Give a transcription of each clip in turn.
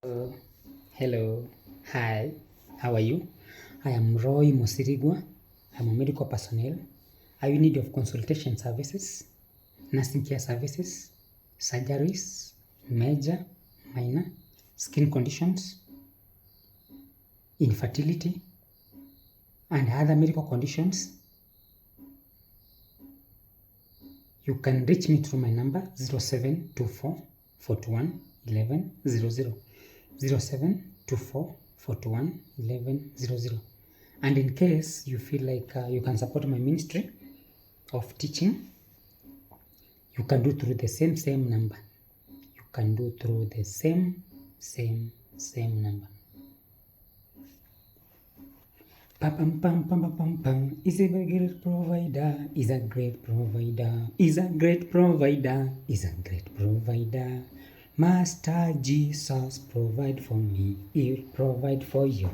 Uh, Hello, hi, how are you? I am Roy Mosirigwa. I'm a medical personnel. Are you in need of consultation services, nursing care services, surgeries, major, minor, skin conditions, infertility, and other medical conditions? You can reach me through my number 0724 41 11 00. 0724 41 11 00. And in case you feel like you can support my ministry of teaching, you can do through the same number. You can do through the same number. Pam pam pam pam pam pam. Is a great provider. Is a great provider. Is a great provider. Is a great provider. Master Jesus, provide for me. He will provide for you.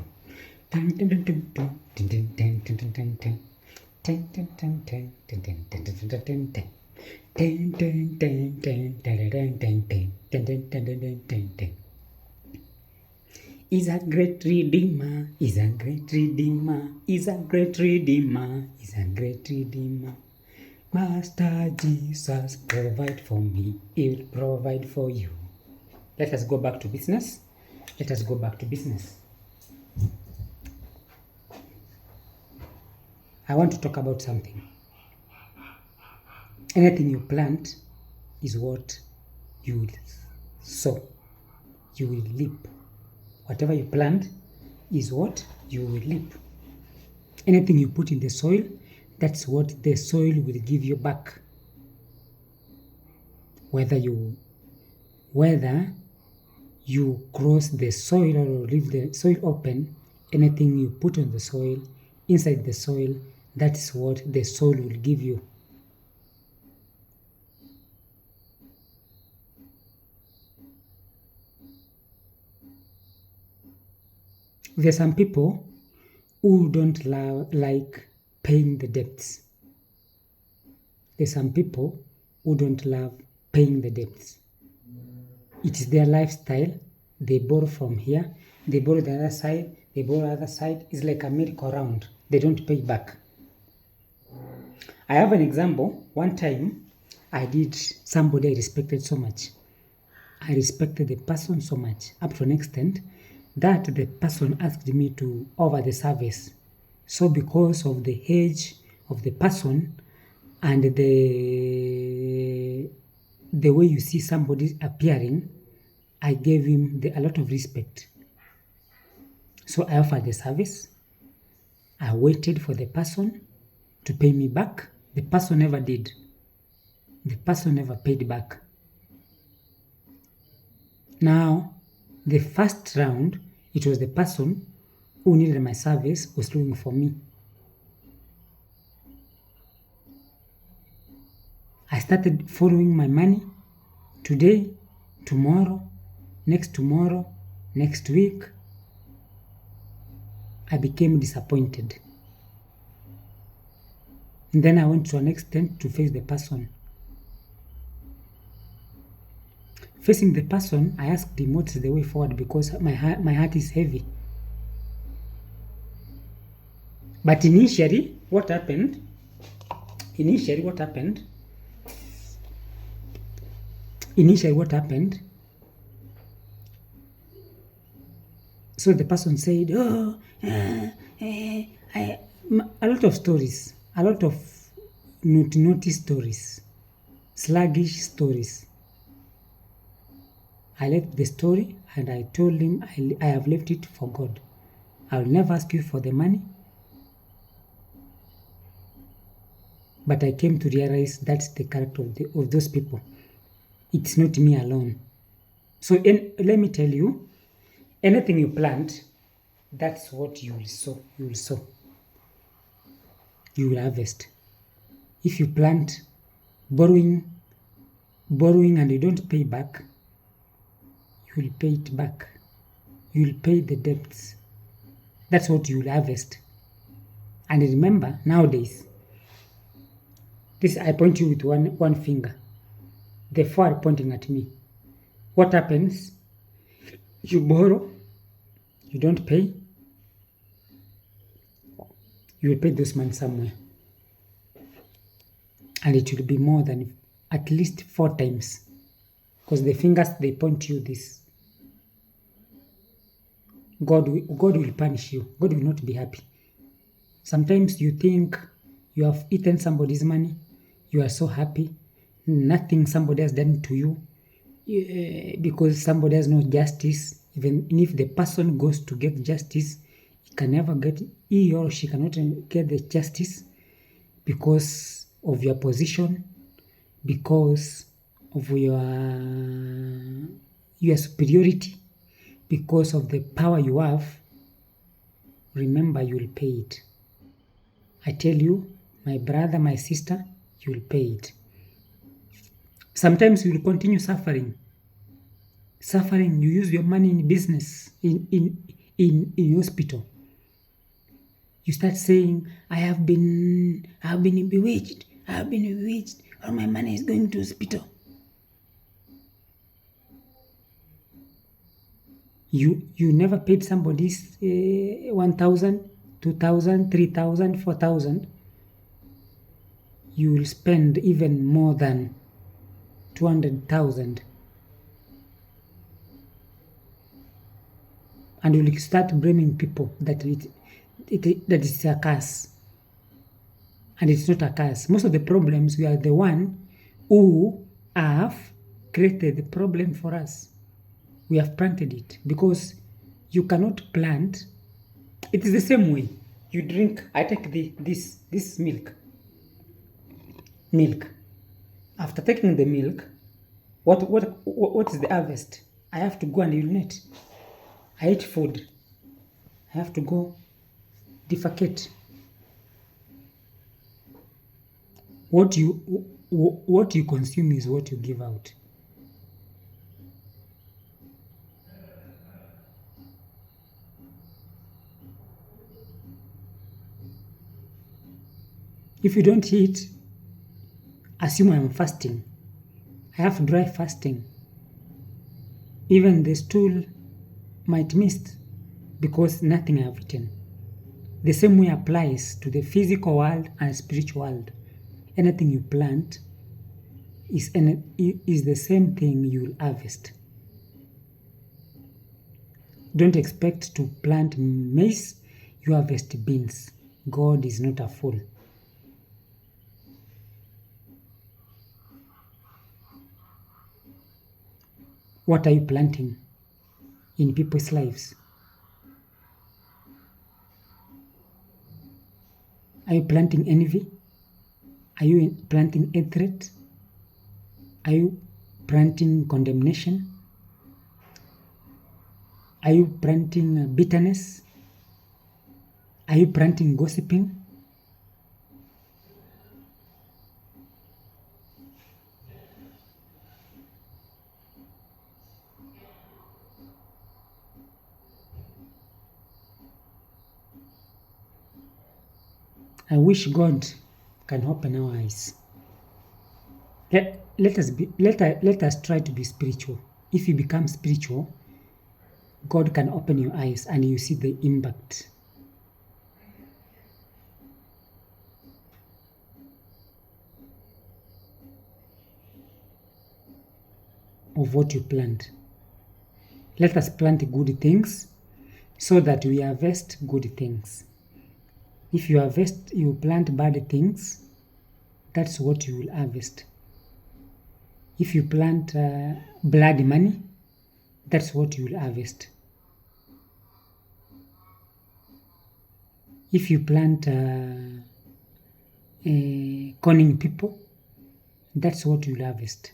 Is a great redeemer, is a great redeemer, is a great redeemer, is a great redeemer. Master Jesus, provide for me, he will provide for you. Let us go back to business. Let us go back to business. I want to talk about something. Anything you plant is what you will sow. You will reap. Whatever you plant is what you will reap. Anything you put in the soil, that's what the soil will give you back. Whether you cross the soil or leave the soil open, anything you put on the soil, inside the soil, that's what the soil will give you. There are some people who don't like paying the debts. There's some people who don't love paying the debts. It is their lifestyle. They borrow from here, they borrow the other side, they borrow the other side. It's like a merry-go-round. They don't pay back. I have an example. One time, I did somebody I respected so much. I respected the person so much, up to an extent that the person asked me to over the service. So because of the age of the person and the way you see somebody appearing, I gave him a lot of respect. So I offered the service. I waited for the person to pay me back. The person never did. The person never paid back. Now, the first round, it was the person who needed my service was looking for me. I started following my money today, tomorrow, next week. I became disappointed. And then I went to an extent to face the person. Facing the person, I asked him what's the way forward because my heart is heavy. But initially, what happened? So the person said, a lot of stories, a lot of naughty stories, sluggish stories. I left the story and I told him I have left it for God. I will never ask you for the money. But I came to realize that's the character of those people. It's not me alone. So let me tell you, anything you plant, that's what you will sow. You will sow. You will harvest. If you plant borrowing and you don't pay back, you will pay it back. You will pay the debts. That's what you will harvest. And remember, nowadays, this I point you with one finger. The four are pointing at me. What happens? You borrow, you don't pay, you will pay those money somewhere. And it will be more than at least 4 times. Because the fingers, they point to you this. God will punish you. God will not be happy. Sometimes you think you have eaten somebody's money. You are so happy. Nothing somebody has done to you. Because somebody has no justice. Even if the person goes to get justice, he or she cannot get the justice because of your position, because of your superiority, because of the power you have. Remember, you will pay it. I tell you, my brother, my sister, you will pay it. Sometimes you will continue suffering. You use your money in business, in hospital. You start saying, I have been bewitched. All my money is going to hospital. You never paid somebody's 1,000, 2,000, 3,000, 4,000. You will spend even more than 200,000. And you will start blaming people that that is a curse. And it's not a curse. Most of the problems, we are the one who have created the problem for us. We have planted it because you cannot plant. It is the same way. You drink, I take this milk. After taking the milk, what is the harvest? I have to go and urinate. I eat food. I have to go defecate. What you consume is what you give out. If you don't eat, assume I'm fasting. I have dry fasting. Even the stool might miss because nothing I have eaten. The same way applies to the physical world and spiritual world. Anything you plant is the same thing you will harvest. Don't expect to plant maize, you harvest beans. God is not a fool. What are you planting in people's lives? Are you planting envy? Are you planting hatred? Are you planting condemnation? Are you planting bitterness? Are you planting gossiping? I wish God can open our eyes. Let us try to be spiritual. If you become spiritual, God can open your eyes and you see the impact of what you plant. Let us plant good things so that we harvest good things. If you plant bad things, that's what you will harvest. If you plant blood money, that's what you will harvest. If you plant conning people, that's what you will harvest.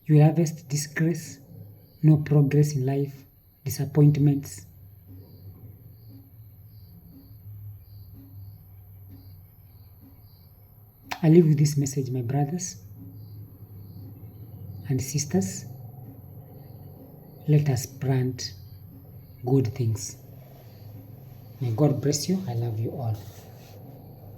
You will harvest disgrace, no progress in life, disappointments. I leave with this message, my brothers and sisters. Let us plant good things. May God bless you. I love you all.